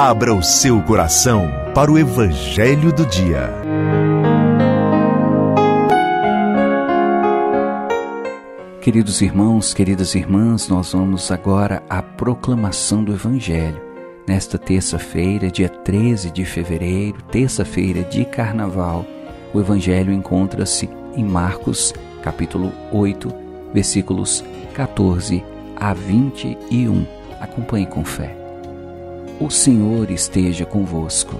Abra o seu coração para o Evangelho do Dia. Queridos irmãos, queridas irmãs, nós vamos agora à proclamação do Evangelho. Nesta terça-feira, dia 13 de fevereiro, terça-feira de Carnaval, o Evangelho encontra-se em Marcos, capítulo 8, versículos 14 a 21. Acompanhe com fé. O Senhor esteja convosco.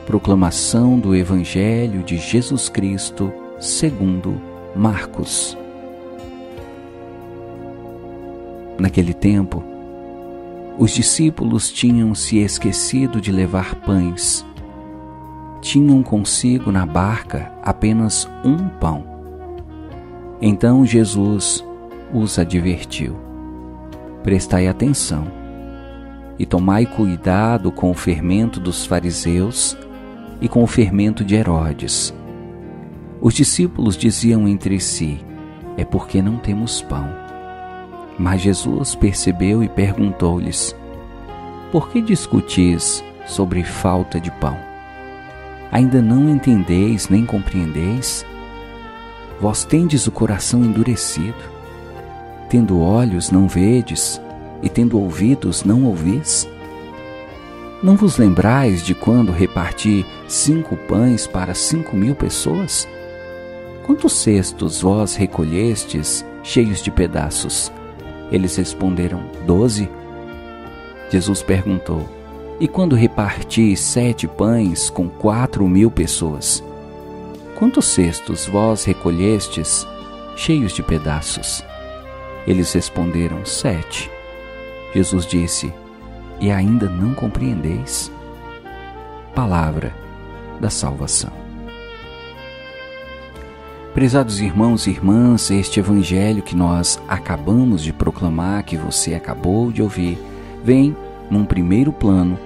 Proclamação do Evangelho de Jesus Cristo segundo Marcos. Naquele tempo, os discípulos tinham se esquecido de levar pães. Tinham consigo na barca apenas um pão. Então Jesus os advertiu: prestai atenção e tomai cuidado com o fermento dos fariseus e com o fermento de Herodes. Os discípulos diziam entre si: é porque não temos pão. Mas Jesus percebeu e perguntou-lhes: por que discutis sobre falta de pão? Ainda não entendeis nem compreendeis? Vós tendes o coração endurecido. Tendo olhos não vedes, e tendo ouvidos não ouvis? Não vos lembrais de quando reparti 5 pães para 5.000 pessoas? Quantos cestos vós recolhestes cheios de pedaços? Eles responderam: 12. Jesus perguntou: e quando reparti 7 pães com 4.000 pessoas? Quantos cestos vós recolhestes cheios de pedaços? Eles responderam: 7. Jesus disse: e ainda não compreendeis? Palavra da salvação. Prezados irmãos e irmãs, este evangelho que nós acabamos de proclamar, que você acabou de ouvir, vem, num primeiro plano,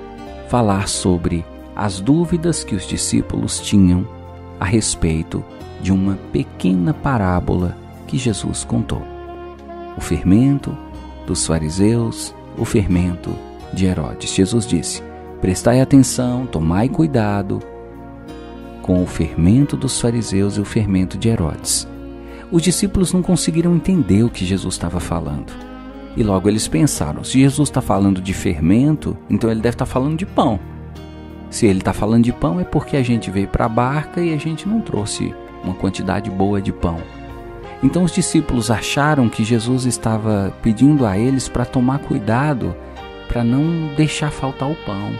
falar sobre as dúvidas que os discípulos tinham a respeito de uma pequena parábola que Jesus contou. O fermento dos fariseus, o fermento de Herodes. Jesus disse: prestai atenção, tomai cuidado com o fermento dos fariseus e o fermento de Herodes. Os discípulos não conseguiram entender o que Jesus estava falando. E logo eles pensaram: se Jesus está falando de fermento, então ele deve estar falando de pão. Se ele está falando de pão, é porque a gente veio para a barca e a gente não trouxe uma quantidade boa de pão. Então os discípulos acharam que Jesus estava pedindo a eles para tomar cuidado, para não deixar faltar o pão,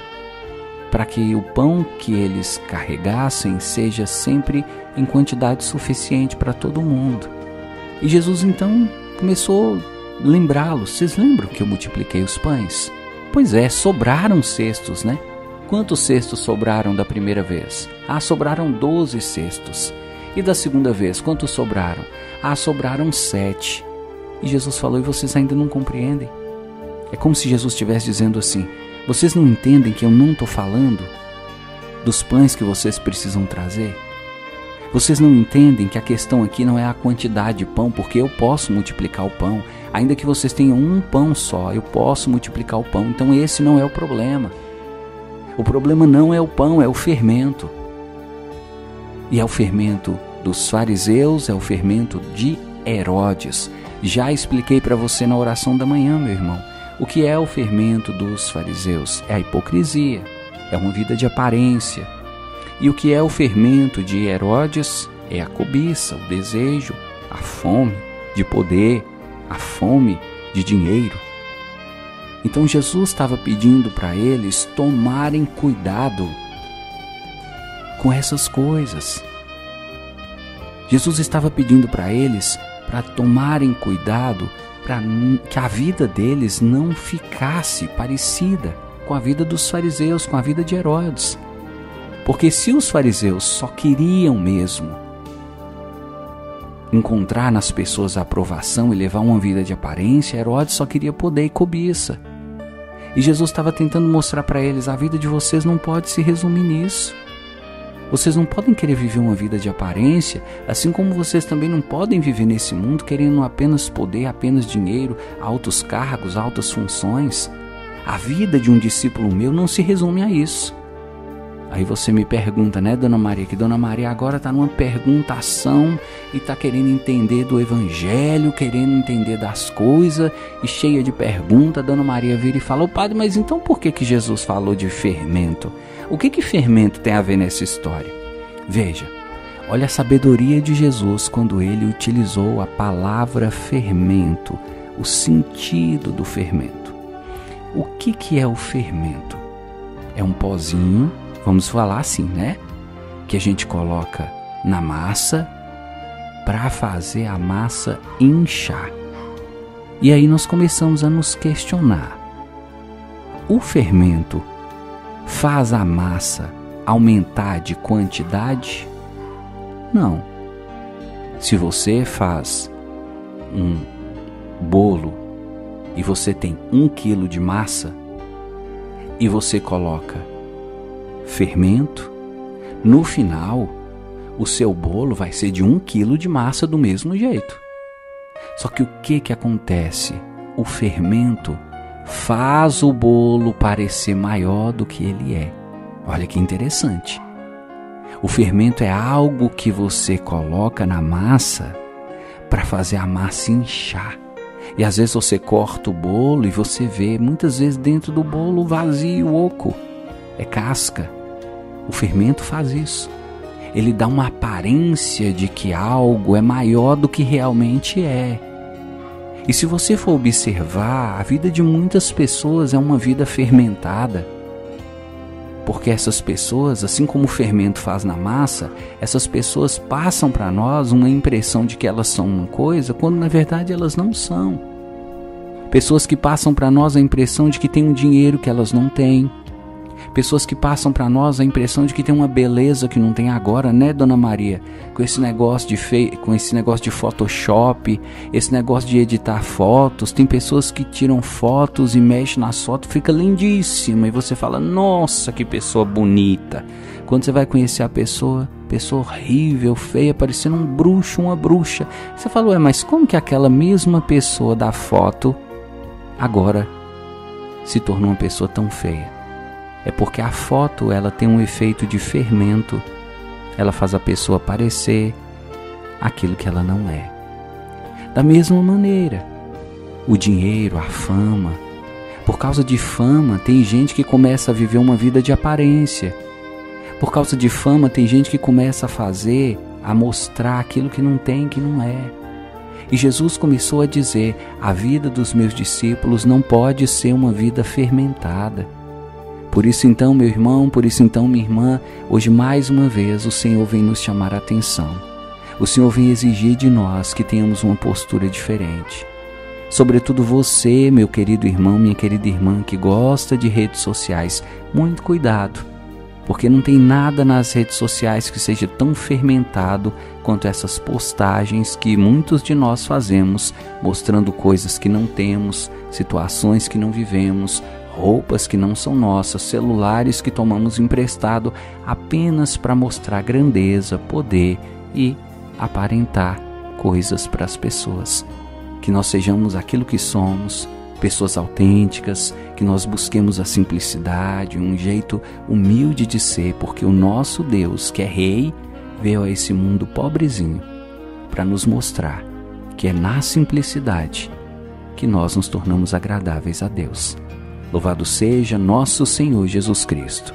para que o pão que eles carregassem seja sempre em quantidade suficiente para todo mundo. E Jesus então começou a lembrá-los: vocês lembram que eu multipliquei os pães? Pois é, sobraram cestos, né? Quantos cestos sobraram da primeira vez? Sobraram 12 cestos. E da segunda vez, quantos sobraram? Sobraram 7. E Jesus falou: e vocês ainda não compreendem? É como se Jesus estivesse dizendo assim: vocês não entendem que eu não estou falando dos pães que vocês precisam trazer? Vocês não entendem que a questão aqui não é a quantidade de pão, porque eu posso multiplicar o pão. Ainda que vocês tenham um pão só, eu posso multiplicar o pão. Então esse não é o problema. O problema não é o pão, é o fermento. E é o fermento dos fariseus, é o fermento de Herodes. Já expliquei para você na oração da manhã, meu irmão. O que é o fermento dos fariseus? É a hipocrisia, é uma vida de aparência. E o que é o fermento de Herodes? É a cobiça, o desejo, a fome de poder, a fome de dinheiro. Então Jesus estava pedindo para eles tomarem cuidado com essas coisas. Jesus estava pedindo para eles para tomarem cuidado para que a vida deles não ficasse parecida com a vida dos fariseus, com a vida de Herodes. Porque se os fariseus só queriam mesmo encontrar nas pessoas a aprovação e levar uma vida de aparência, Herodes só queria poder e cobiça. E Jesus estava tentando mostrar para eles: a vida de vocês não pode se resumir nisso. Vocês não podem querer viver uma vida de aparência, assim como vocês também não podem viver nesse mundo querendo apenas poder, apenas dinheiro, altos cargos, altas funções. A vida de um discípulo meu não se resume a isso. Aí você me pergunta, né, Dona Maria, que Dona Maria agora está numa perguntação e está querendo entender do Evangelho, querendo entender das coisas e cheia de perguntas. Dona Maria vira e fala, padre, mas então por que Jesus falou de fermento? O que fermento tem a ver nessa história? Veja, olha a sabedoria de Jesus quando ele utilizou a palavra fermento, o sentido do fermento. O que é o fermento? É um pozinho, vamos falar assim, né? Que a gente coloca na massa para fazer a massa inchar. E aí nós começamos a nos questionar. O fermento faz a massa aumentar de quantidade? Não. Se você faz um bolo e você tem 1 quilo de massa e você coloca fermento, no final o seu bolo vai ser de 1 quilo de massa do mesmo jeito. Só que o que acontece? O fermento faz o bolo parecer maior do que ele é. Olha que interessante. O fermento é algo que você coloca na massa para fazer a massa inchar. E às vezes você corta o bolo e você vê muitas vezes dentro do bolo vazio, oco. É casca. O fermento faz isso. Ele dá uma aparência de que algo é maior do que realmente é. E se você for observar, a vida de muitas pessoas é uma vida fermentada. Porque essas pessoas, assim como o fermento faz na massa, essas pessoas passam para nós uma impressão de que elas são uma coisa, quando na verdade elas não são. Pessoas que passam para nós a impressão de que tem um dinheiro que elas não têm. Pessoas que passam para nós a impressão de que tem uma beleza que não tem agora, né, Dona Maria? Com esse negócio de Photoshop, esse negócio de editar fotos. Tem pessoas que tiram fotos e mexem nas fotos, fica lindíssima. E você fala, nossa, que pessoa bonita. Quando você vai conhecer a pessoa horrível, feia, parecendo um bruxo, uma bruxa. Você fala, mas como que aquela mesma pessoa da foto agora se tornou uma pessoa tão feia? É porque a foto ela tem um efeito de fermento. Ela faz a pessoa parecer aquilo que ela não é. Da mesma maneira, o dinheiro, a fama. Por causa de fama, tem gente que começa a viver uma vida de aparência. Por causa de fama, tem gente que começa a mostrar aquilo que não tem, que não é. E Jesus começou a dizer, a vida dos meus discípulos não pode ser uma vida fermentada. Por isso então, meu irmão, por isso então, minha irmã, hoje mais uma vez o Senhor vem nos chamar a atenção. O Senhor vem exigir de nós que tenhamos uma postura diferente. Sobretudo você, meu querido irmão, minha querida irmã, que gosta de redes sociais, muito cuidado, porque não tem nada nas redes sociais que seja tão fermentado quanto essas postagens que muitos de nós fazemos, mostrando coisas que não temos, situações que não vivemos, roupas que não são nossas, celulares que tomamos emprestado apenas para mostrar grandeza, poder e aparentar coisas para as pessoas. Que nós sejamos aquilo que somos, pessoas autênticas, que nós busquemos a simplicidade, um jeito humilde de ser, porque o nosso Deus, que é Rei, veio a esse mundo pobrezinho para nos mostrar que é na simplicidade que nós nos tornamos agradáveis a Deus. Louvado seja nosso Senhor Jesus Cristo.